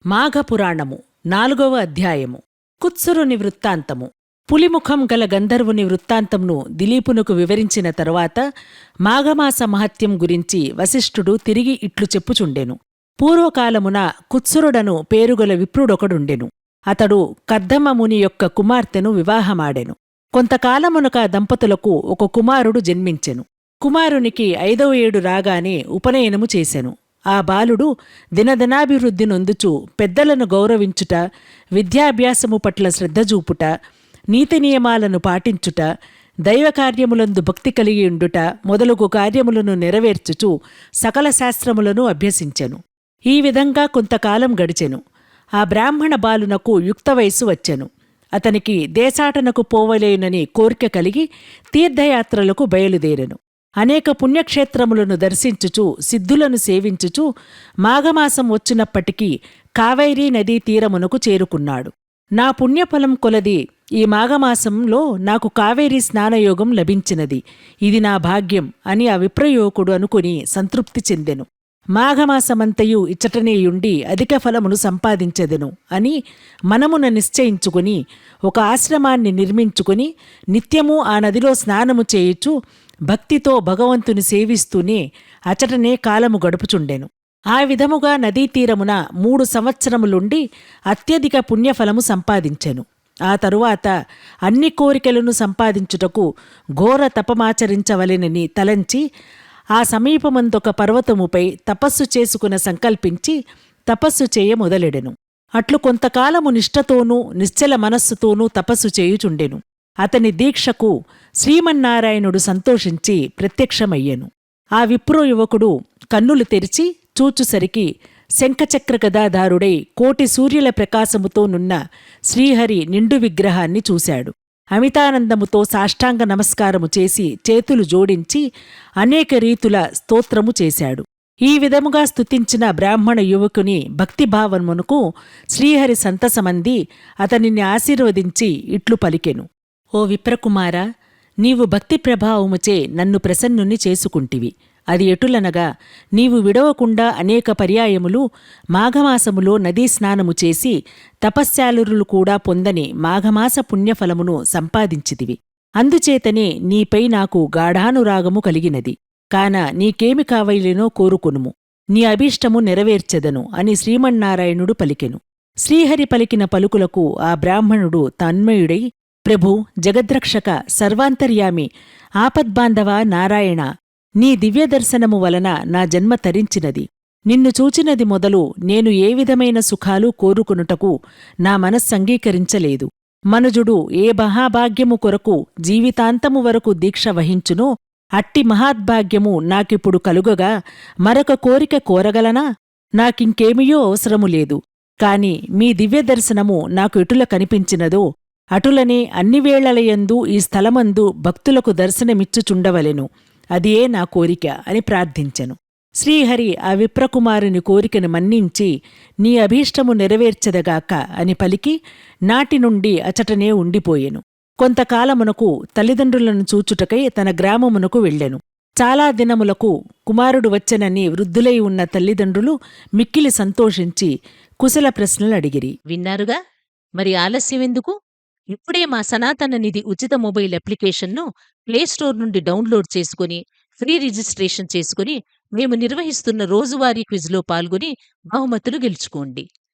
మాఘపురాణము 4వ అధ్యాయము కుత్సురుని వృత్తాంతము. పులిముఖం గల గంధర్వుని వృత్తాంతంను దిలీపునకు వివరించిన తరువాత మాఘమాస మహత్యం గురించి వశిష్ఠుడు తిరిగి ఇట్లు చెప్పుచుండెను. పూర్వకాలమున కుత్సురుడను పేరుగల విప్రుడొకడుండెను. అతడు కర్దమముని యొక్క కుమార్తెను వివాహమాడెను. కొంతకాలమునక దంపతులకు ఒక కుమారుడు జన్మించెను. కుమారునికి 5వ ఏడు రాగానే ఉపనయనము చేసెను. ఆ బాలుడు దినదినాభివృద్ధి నొందుచు పెద్దలను గౌరవించుట, విద్యాభ్యాసము పట్ల శ్రద్ధజూపుట, నీతి నియమాలను పాటించుట, దైవకార్యములందు భక్తి కలిగియుండుట మొదలగు కార్యములను నెరవేర్చుచు సకల శాస్త్రములను అభ్యసించెను. ఈ విధంగా కొంతకాలం గడిచెను. ఆ బ్రాహ్మణ బాలునకు యుక్త వయస్సు వచ్చెను. అతనికి దేశాటనకు పోవలేనని కోరిక కలిగి తీర్థయాత్రలకు బయలుదేరెను. అనేక పుణ్యక్షేత్రములను దర్శించుచు సిద్ధులను సేవించుచు మాఘమాసం వచ్చినప్పటికీ కావేరీ నదీ తీరమునకు చేరుకున్నాడు. నా పుణ్యఫలం కొలది ఈ మాఘమాసంలో నాకు కావేరీ స్నానయోగం లభించినది, ఇది నా భాగ్యం అని ఆ విప్రయోకుడు అనుకుని సంతృప్తి చెందెను. మాఘమాసమంతయు ఇచ్చటనేయుండి అధిక ఫలమును సంపాదించెదెను అని మనమున నిశ్చయించుకుని ఒక ఆశ్రమాన్ని నిర్మించుకుని నిత్యము ఆ నదిలో స్నానము చేయుచు భక్తితో భగవంతుని సేవిస్తూనే అచటనే కాలము గడుపుచుండెను. ఆ విధముగా నదీతీరమున 3 సంవత్సరములుండి అత్యధిక పుణ్యఫలము సంపాదించెను. ఆ తరువాత అన్ని కోరికలను సంపాదించుటకు ఘోర తపమాచరించవలెనని తలంచి ఆ సమీపమందొక పర్వతముపై తపస్సు చేసుకున సంకల్పించి తపస్సు చేయ మొదలెడెను. అట్లు కొంతకాలము నిష్ఠతోనూ నిశ్చల మనస్సుతోనూ తపస్సు చేయుచుండెను. అతని దీక్షకు శ్రీమన్నారాయణుడు సంతోషించి ప్రత్యక్షమయ్యెను. ఆ విప్రో యువకుడు కన్నులు తెరిచి చూచుసరికి శంఖచక్ర గదాధారుడై కోటి సూర్యుల ప్రకాశముతో నున్న శ్రీహరి నిండు విగ్రహాన్ని చూశాడు. అమితానందముతో సాష్టాంగ నమస్కారము చేసి చేతులు జోడించి అనేక రీతుల స్తోత్రము చేశాడు. ఈ విధముగా స్తుతించిన బ్రాహ్మణ యువకుని భక్తిభావమునకు శ్రీహరి సంతసమంది అతనిని ఆశీర్వదించి ఇట్లు పలికెను. ఓ విప్రకుమారా, నీవు భక్తి ప్రభావముచే నన్ను ప్రసన్నుని చేసుకుంటివి. అది ఎటులనగా, నీవు విడవకుండా అనేక పర్యాయములు మాఘమాసములో నదీ స్నానము చేసి తపశ్శాలురులు కూడా పొందని మాఘమాస పుణ్యఫలమును సంపాదించితివి. అందుచేతనే నీపై నాకు గాఢానురాగము కలిగినది. కాన నీకేమి కావలేనో కోరుకునుము, నీ అభీష్టము నెరవేర్చెదను అని శ్రీమన్నారాయణుడు పలికెను. శ్రీహరి పలికిన పలుకులకు ఆ బ్రాహ్మణుడు తన్మయుడై, ప్రభూ, జగద్రక్షక, సర్వాంతర్యామి, ఆపద్బాంధవ నారాయణ, నీ దివ్యదర్శనము వలన నా జన్మ తరించినది. నిన్ను చూచినది మొదలు నేను ఏ విధమైన సుఖాలు కోరుకునుటకు నా మనస్సంగీకరించలేదు. మనుజుడు ఏ మహాభాగ్యము కొరకు జీవితాంతము వరకు దీక్ష వహించునో అట్టి మహాద్భాగ్యము నాకిప్పుడు కలుగగా మరొక కోరిక కోరగలనా? నాకింకేమియో అవసరము లేదు. కాని మీ దివ్యదర్శనము నాకు ఎటుల కనిపించినదో అటులనే అన్ని వేళలయందు ఈ స్థలమందు భక్తులకు దర్శనమిచ్చుచుండవలెను. అదియే నా కోరిక అని ప్రార్థించెను. శ్రీహరి ఆ విప్రకుమారుని కోరికను మన్నించి నీ అభీష్టము నెరవేర్చెదగాక అని పలికి నాటి నుండి అచటనే ఉండిపోయెను. కొంతకాలమునకు తల్లిదండ్రులను చూచుటకై తన గ్రామమునకు వెళ్ళెను. చాలా దినములకు కుమారుడు వచ్చెనని వృద్ధులై ఉన్న తల్లిదండ్రులు మిక్కిలి సంతోషించి కుశల ప్రశ్నలు అడిగిరి. విన్నారుగా, మరి ఆలస్యమెందుకు? ఇప్పుడే మా సనాతన నిధి ఉచిత మొబైల్ అప్లికేషన్ను ప్లేస్టోర్ నుండి డౌన్లోడ్ చేసుకుని ఫ్రీ రిజిస్ట్రేషన్ చేసుకుని మేము నిర్వహిస్తున్న రోజువారీ క్విజ్లో పాల్గొని బహుమతులు గెలుచుకోండి.